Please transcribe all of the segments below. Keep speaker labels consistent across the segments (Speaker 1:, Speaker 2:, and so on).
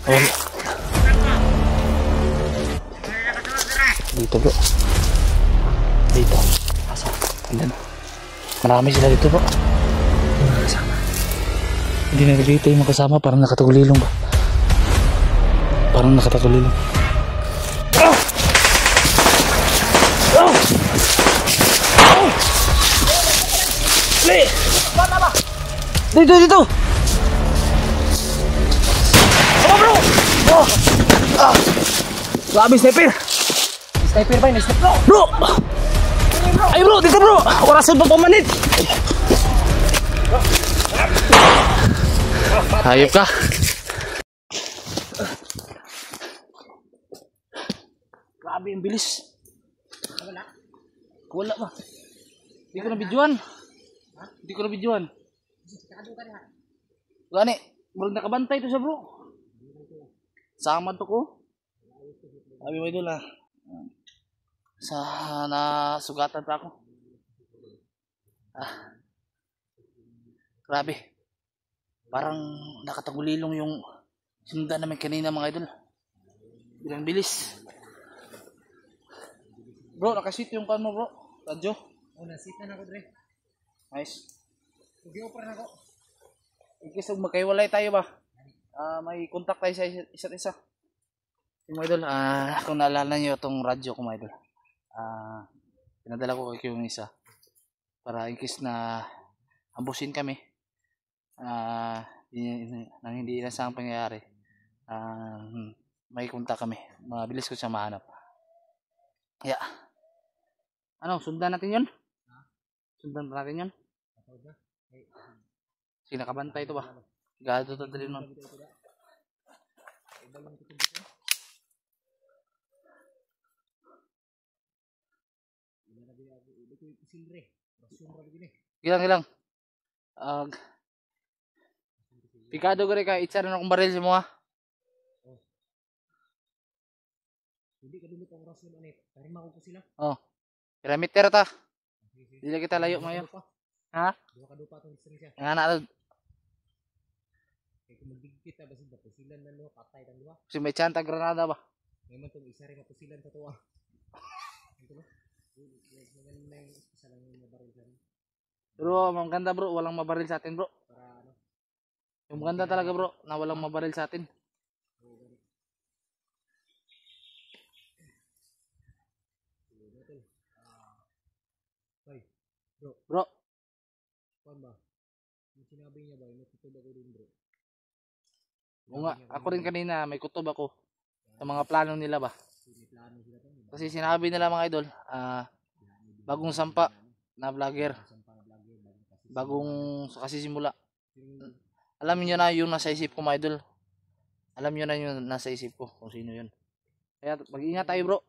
Speaker 1: Ayun. Dito bro. Dito. Asa? Andun. Marami sila dito bro. Yung mga kasama. Hindi na dito yung mga kasama. Parang nakatagulilong ba? Parang nakatagulilong. Oh! Oh! Oh! Li! Dito, dito! Oh bro! Oh! Ah! Grabe sniper!
Speaker 2: Sniper ba yun? Sniper
Speaker 1: Bro! Ay bro, dito bro! Orasan pa pamanit! Hayop ka! Grabe yung bilis! Wala ba? Hindi ko na videoan. Hindi ko na videoan. Gani, murag nakabantay to siya bro. Sama to ko. Sabi mo idol sa sugatan pa ako. Grabe. Parang nakatagulilong yung sinundan namin kanina mga idol. Bilang bilis. Bro, nakasit yung kan mo bro. Radyo.
Speaker 2: Oh, nasit na ako dre.
Speaker 1: Nice.
Speaker 2: Nag-i-offer na ako.
Speaker 1: Ikisog magkaiwalay tayo ba? May contact tayo sa isa't isa. Yung mga idol, kung naalala nyo itong radyo ko mga idol. Pinadala ko kay yung isa. Para in case na ambusin kami. Nang hindi inasang pangyayari. May contact kami. Mabilis ko siya mahanap. Yeah. Ano, sundan natin yun? Sundan natin yun? Sige, nakabantay ito ba? Gado ito dali nun. Ilang. Pikado ko rin ka, itsa na akong baril sa mga.
Speaker 2: Hindi ka dumit ang rason anit. Tarima ko sila.
Speaker 1: Oh. Kilometer ta. Dili kita layo mayo. Ha?
Speaker 2: Dua ka dupa tong distansya.
Speaker 1: Nga na.
Speaker 2: Kay kung magdigit ta basid ba pusilan na no patay tang duha.
Speaker 1: Si may chanta granada ba?
Speaker 2: Ngayon tong isa rin mapusilan sa tuwa. Ito ba? Ganun na yung isa lang yung mabaril sa atin.
Speaker 1: Pero maganda bro, walang mabaril sa atin bro.
Speaker 2: Para ano?
Speaker 1: Yung maganda talaga bro, na walang mabaril sa atin. Bro.
Speaker 2: Kuan ba? Yung sinabi niya ba, may kutob ako din bro.
Speaker 1: Ako rin kanina, may kutob ako sa mga plano nila ba. Kasi sinabi nila mga idol, bagong sampa na vlogger. Bagong kasi simula. Alam niyo na yung nasa isip ko mga idol. Alam niyo na yung nasa isip ko kung sino yun. Kaya mag-ingat tayo bro.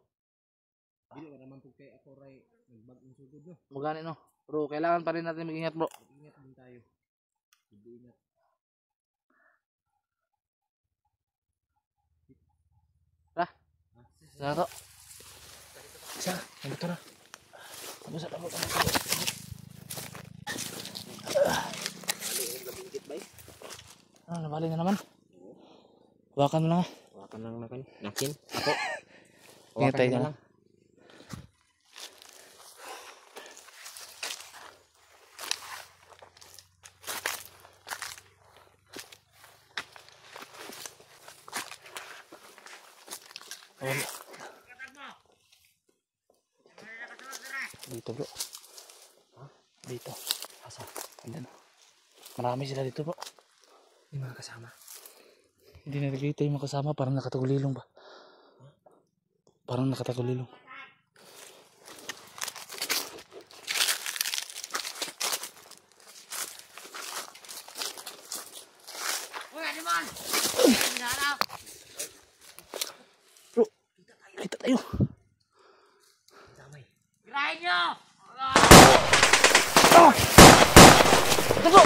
Speaker 2: Dili ka naman pag kay ako ray nagbag-ong sugod no.
Speaker 1: Magani no. Bro, kailangan pa rin natin mag-ingat bro.
Speaker 2: Ingat din tayo. Ingat.
Speaker 1: Tara. Sana to. Isa, nandito na. Tapos na ako. Nabali na naman. Hawakan mo lang ha.
Speaker 2: Hawakan lang nakan. Nakin. Ako.
Speaker 1: Hintay ka lang. Ayun. Dito bro. Dito. Asa? Andun. Marami sila dito bro.
Speaker 2: Yung mga kasama.
Speaker 1: Hindi na dito yung mga kasama. Parang nakatagulilong ba? Parang nakatagulilong. Bro, kita tayo.
Speaker 2: Girahin nyo!
Speaker 1: Ito bro!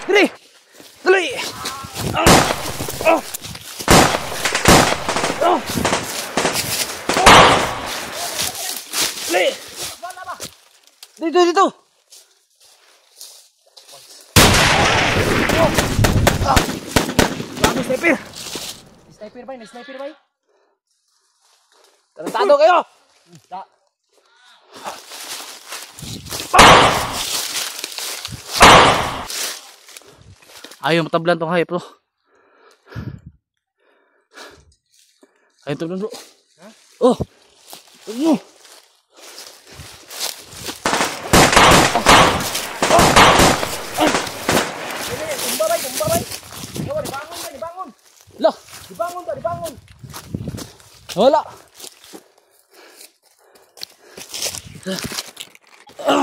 Speaker 1: Dali! Dali! Dali! Dito, dito! Grabe sniper!
Speaker 2: Sniper bay, may sniper bay.
Speaker 1: Tarantado kayo!
Speaker 2: Da.
Speaker 1: Ayaw matablan tong hayop bro. Ayaw tablan bro.
Speaker 2: Ha?
Speaker 1: Oh! Ano?
Speaker 2: Tumba bay, tumba bay. Yawa, dibangon ba, dibangon.
Speaker 1: Lah!
Speaker 2: Dibangon ba, dibangon.
Speaker 1: Wala!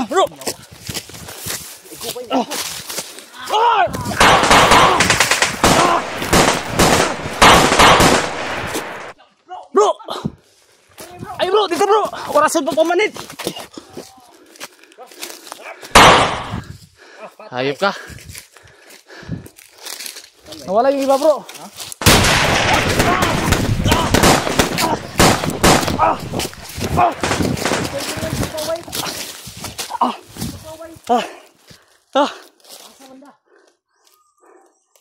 Speaker 1: Bro!
Speaker 2: Ikaw bay.
Speaker 1: Ah! Bro! Ay bro, dito bro! Orasan pa pamanit! Hayop ka! Nawala yung iba bro! Ha?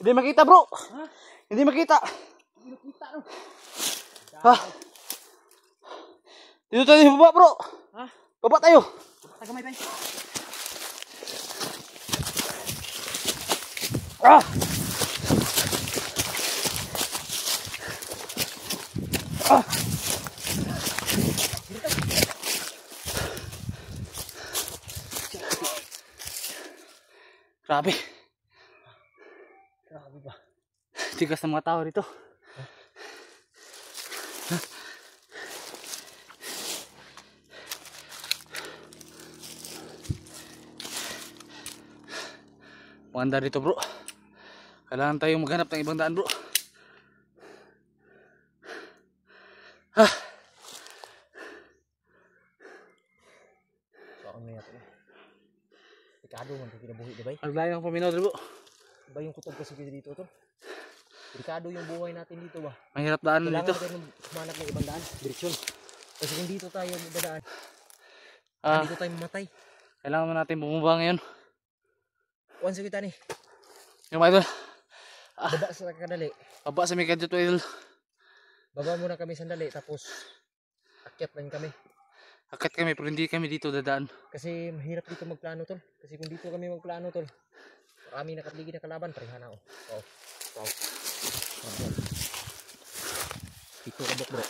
Speaker 1: Hindi makita bro! Hindi makita! Ha? Dito tayo baba bro!
Speaker 2: Ha?
Speaker 1: Baba tayo!
Speaker 2: Tagamay bay.
Speaker 1: Ah! Ah! Grabe.
Speaker 2: Grabe ba?
Speaker 1: Tigas ng mga tao rito. Maganda rito bro. Kailangan tayong maghanap ng ibang daan bro. Ah.
Speaker 2: So, ano yan ito? Delikado man ito kinabuhi, di ba?
Speaker 1: Ang layo ng paminaw bro.
Speaker 2: Ba yung kutob kasi dito to? Delikado yung buhay natin dito ba?
Speaker 1: Mahirap daan
Speaker 2: Kailangan
Speaker 1: dito.
Speaker 2: natin humanap ng ibang daan, direksyon. Kasi kung dito tayo dadaan, dito tayo mamatay.
Speaker 1: Kailangan mo natin bumaba ngayon.
Speaker 2: Once kita ni,
Speaker 1: Yung mga idol.
Speaker 2: baba sa kadali.
Speaker 1: Baba sa Mikadyo to idol.
Speaker 2: Baba muna kami sandali, tapos akyat lang kami.
Speaker 1: Akit kami pero hindi kami dito dadaan.
Speaker 2: Kasi mahirap dito magplano tol. Kasi kung dito kami magplano tol, marami nakapaligid na kalaban, parehana o. Wow. Wow. Dito kabok bro.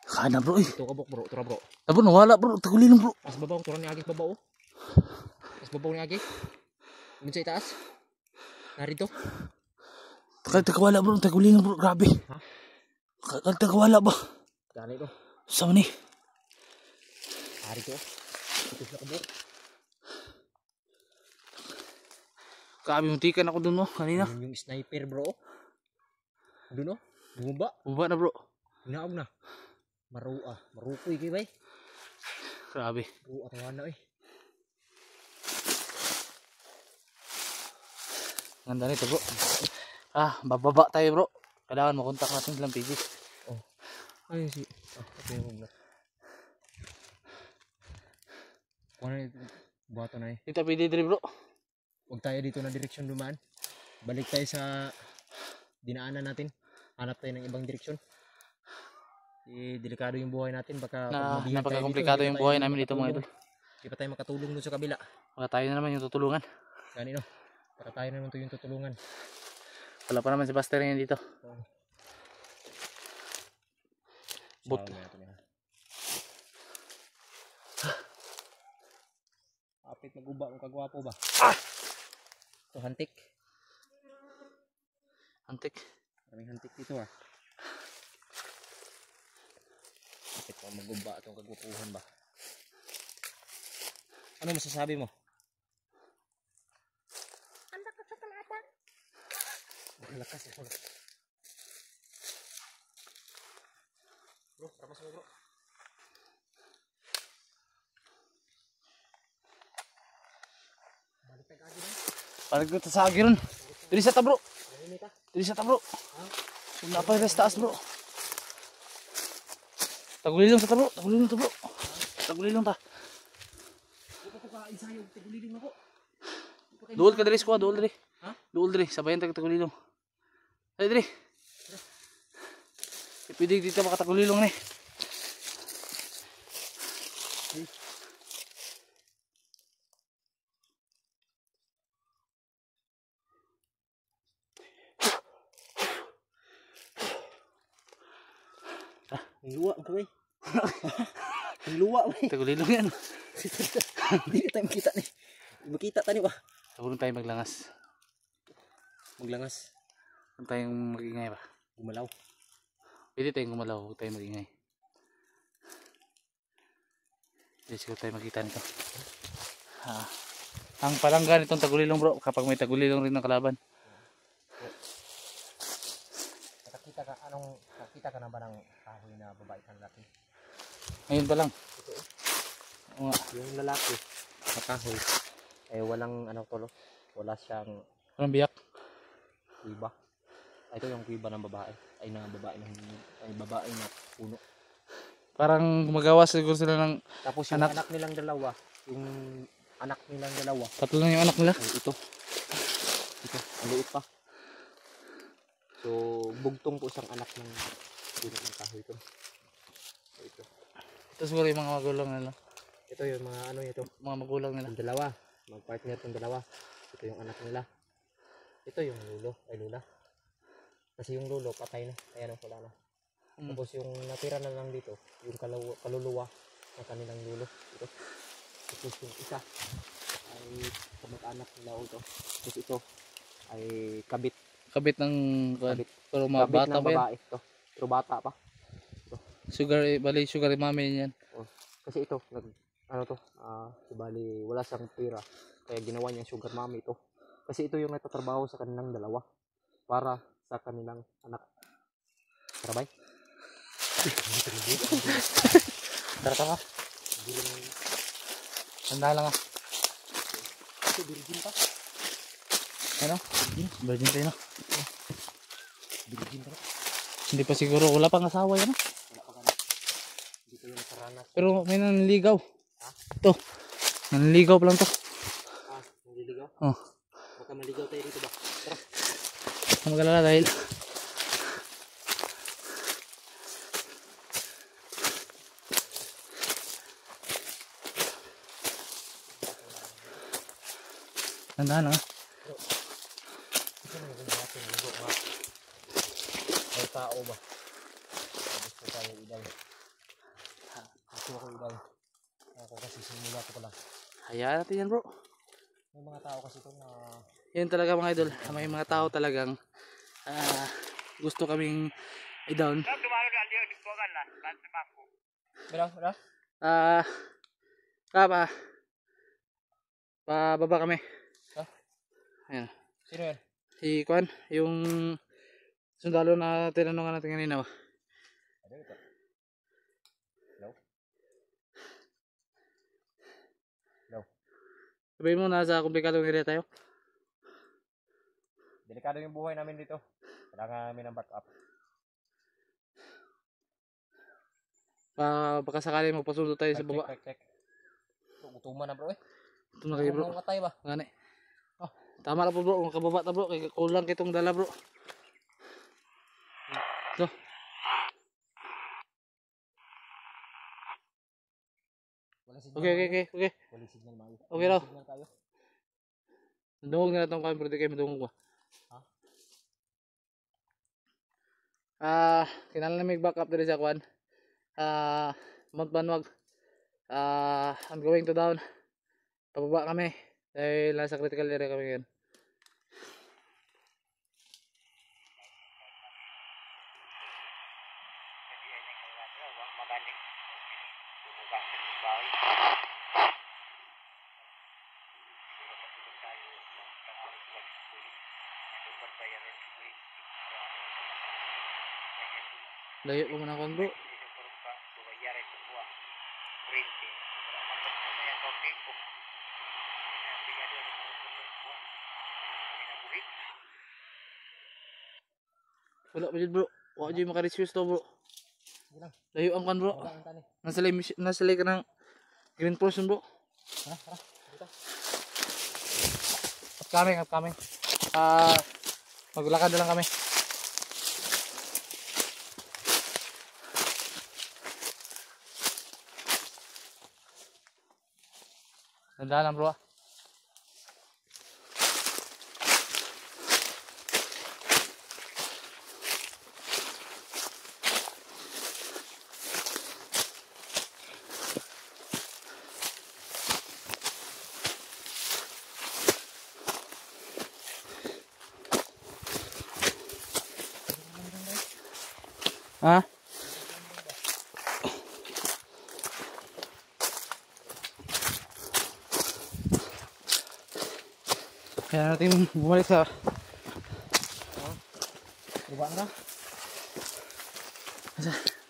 Speaker 1: Kana bro eh.
Speaker 2: Dito kabok bro, tura bro.
Speaker 1: Abo nawala bro, tagulilong bro.
Speaker 2: Mas babaw, tura ni Agis babaw. Mas babaw ni Agis. Mun sa itaas. Narito.
Speaker 1: Tagawala bro, tagulilong bro, grabe.
Speaker 2: Ha?
Speaker 1: Tagawala ba?
Speaker 2: Dali to.
Speaker 1: Sama ni.
Speaker 2: Narito. Dito sa kabok.
Speaker 1: Grabe, muntikan ako dun mo kanina.
Speaker 2: Yung sniper bro. Doon no? Bumaba.
Speaker 1: Bumaba na bro.
Speaker 2: Hinaog na. Marukoy kay bay.
Speaker 1: Grabe.
Speaker 2: At tawana eh.
Speaker 1: Ganda nito bro. Bababa tayo bro. Kailangan makontak natin silang PG.
Speaker 2: Oh. Ayun si. Okay mo na. Kuno buhaton na eh.
Speaker 1: Dito pwede diri bro.
Speaker 2: Huwag tayo dito na direksyon dumaan. Balik tayo sa dinaanan natin. Hanap tayo ng ibang direksyon. Delikado yung buhay natin. Baka
Speaker 1: Napaka-komplikado yung buhay namin dito mga idol.
Speaker 2: Hindi pa tayo makatulong doon sa kabila.
Speaker 1: Baka tayo na naman yung tutulungan.
Speaker 2: Ganino. Para tayo naman ito yung tutulungan.
Speaker 1: Wala pa naman si Buster ngayon dito. But
Speaker 2: apit maguba ang kagwapo ba? Ito hantik.
Speaker 1: Antik.
Speaker 2: Maraming hantik dito ah. Apit pa maguba itong kagwapuhan ba? Ano masasabi mo? Ang lakas sa kalaban. Ang lakas sa kalaban. Bro, ramas mo bro. Balik tayo agi ba?
Speaker 1: Balik dito sa agiron. Dili sa ta bro. Dili sa ta bro. Kung napay sa taas bro. Tagulilong sa ta bro. Tagulilong ta bro. Tagulilong ta. Duol ka diri squad, duol diri.
Speaker 2: Ha?
Speaker 1: Duol diri, sabayan tag tagulilong. Ay diri. Pwede dito makatagulilong ni.
Speaker 2: Ang luwa ang kaway. Ang luwa bay.
Speaker 1: Tagulilong yan.
Speaker 2: Hindi tayo makita ni. Makita tayo ba?
Speaker 1: Huwag tayo maglangas.
Speaker 2: Maglangas.
Speaker 1: Huwag tayong magingay ba?
Speaker 2: Gumalaw.
Speaker 1: Pwede tayong gumalaw, huwag tayong magingay. Hindi siguro tayo makita nito. Ang palanggan itong tagulilong bro, kapag may tagulilong rin ng kalaban.
Speaker 2: Nakita ka na ba ng kahoy na babae ng lalaki?
Speaker 1: Ngayon pa lang. Oo nga.
Speaker 2: Yung lalaki na kahoy ay walang tolo. Wala siyang
Speaker 1: Walang biyak.
Speaker 2: kuiba. Ito yung kuiba ng babae. Ay babae na puno.
Speaker 1: Parang gumagawa siguro sila ng
Speaker 2: Tapos yung anak nilang dalawa,
Speaker 1: tatlo lang yung anak nila.
Speaker 2: ay ito, ang liit pa. So, bugtong po isang anak ng puno ng kahoy ito. So, ito.
Speaker 1: Ito siguro yung mga magulang nila.
Speaker 2: Ito yung mga ito.
Speaker 1: Mga magulang nila.
Speaker 2: Yung dalawa, mag-partner itong dalawa. Ito yung anak nila. Ito yung lula. Kasi yung lulo patay na, kaya wala na. Tapos yung natira na lang dito, yung kaluluwa ng kanilang lulo. Ito. Tapos yung isa ay kamag-anak nila ito. Tapos ito ay kabit
Speaker 1: Kabit ng pero mga
Speaker 2: kabit
Speaker 1: bata
Speaker 2: ng
Speaker 1: pa yan.
Speaker 2: babae ito. Pero bata pa.
Speaker 1: Sugar mami yan.
Speaker 2: Oh. Kasi ito, bali wala siyang pera. Kaya ginawa niya sugar mommy ito. Kasi ito yung nagtatrabaho sa kanilang dalawa para sa kanilang anak. Tarabay.
Speaker 1: Tara ka. Tanda lang ah.
Speaker 2: Ito virgin pa.
Speaker 1: Ano? Virgin tayo na.
Speaker 2: Virgin pa.
Speaker 1: Hindi pa siguro. Wala pang asawa yan.
Speaker 2: Wala pa ka. Dito yung nakaranas.
Speaker 1: Pero may nanligaw. Ito. Nanligaw pa lang to.
Speaker 2: Naliligaw?
Speaker 1: Oh.
Speaker 2: Baka maligaw tayo dito ba? Tara.
Speaker 1: Magalala dahil tandaan ah.
Speaker 2: Ito na yung natin. Ligo nga. May tao ba? Gusto tayo iday. Gusto ako iday. Ako kasi simula ko lang.
Speaker 1: Hayaan natin yan bro.
Speaker 2: May mga tao kasi ito na
Speaker 1: Yan talaga mga idol. May mga tao talagang gusto kaming i-down.
Speaker 2: Wala?
Speaker 1: Pababa kami.
Speaker 2: Ha?
Speaker 1: Ayan.
Speaker 2: Sino yan?
Speaker 1: Si Kwan, yung sundalo na tinanungan natin kanina ba?
Speaker 2: Ano ito? Hello? Hello?
Speaker 1: Sabihin mo nasa komplikadong area tayo.
Speaker 2: Delikado yung buhay namin dito. Kailangan namin ng backup.
Speaker 1: Baka sakali magpasundo tayo sa baba.
Speaker 2: Check. Utuman na bro eh.
Speaker 1: Ito na kayo bro.
Speaker 2: Matay ba?
Speaker 1: Gani. Oh, tama na po bro, makababa na bro. Kaya kulang kitong dala bro. So. Okay.
Speaker 2: Wala signal mayo.
Speaker 1: Okay raw.
Speaker 2: Signal tayo.
Speaker 1: Dungog na itong kami, pwede kayo madungog ba? Kinala na may backup dito sa Kwan. Mount Banwag. I'm going to down. Pababa kami. Dahil nasa critical area kami ngayon. Layo ko muna Kwan bro. Wala pa dyan bro. Wala dyan makaresearch to bro. Layo ang Kwan bro. Nasalay ka ng green portion bro. Upcoming. Maglakad na lang kami. Tandaan lang bro. Ha? Kaya natin bumalik sa
Speaker 2: Diba na?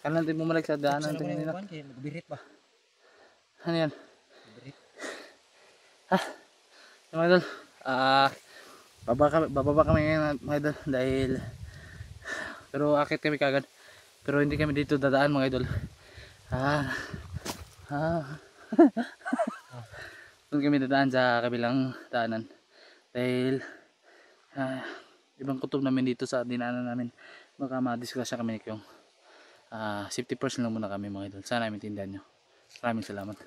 Speaker 1: kaya natin bumalik sa daanan natin kanina.
Speaker 2: Magbirit ba?
Speaker 1: Ano yan?
Speaker 2: Magbirit.
Speaker 1: Mga idol, bababa kami ngayon mga idol dahil pero akit kami kagad. Pero hindi kami dito dadaan mga idol. Doon kami dadaan sa kabilang daanan. Dahil ibang kutob namin dito sa dinaanan namin. Baka madisgrasya kami yung safety first lang muna kami mga idol. Sana maintindihan nyo. Maraming salamat.